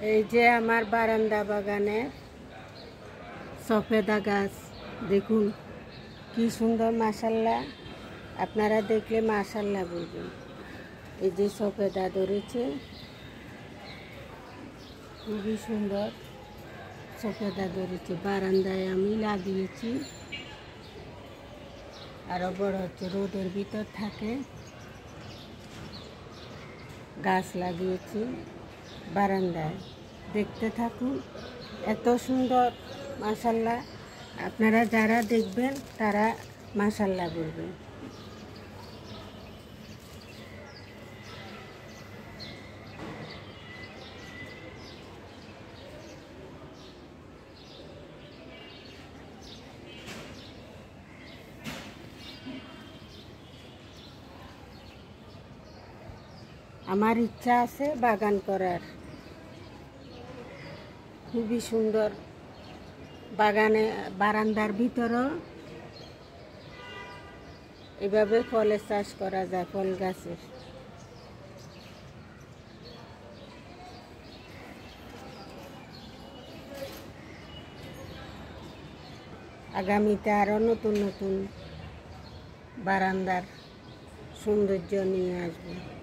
এই যে আমার বারান্দা বাগানে সফেদা গাছ দেখুন কি সুন্দর, মাশাআল্লাহ। আপনারা দেখলে মাশাআল্লাহ বলবেন। এই যে সফেদা ধরেছে, খুবই সুন্দর সফেদা ধরেছে। বারান্দায় আমি লাগিয়েছি, আরো বড় হচ্ছে, রোদের ভিতর থাকে। গাছ লাগিয়েছি বারান্দায়, দেখতে থাকুন, এত সুন্দর মাশাআল্লাহ। আপনারা যারা দেখবেন তারা মাশাআল্লাহ বলবেন। আমার ইচ্ছা আছে বাগান করার, খুবই সুন্দর। বাগানে বারান্দার ভিতরও এভাবে ফলের চাষ করা যায়, ফল গাছের। আগামীতে আরও নতুন নতুন বারান্দার সৌন্দর্য নিয়ে আসবো।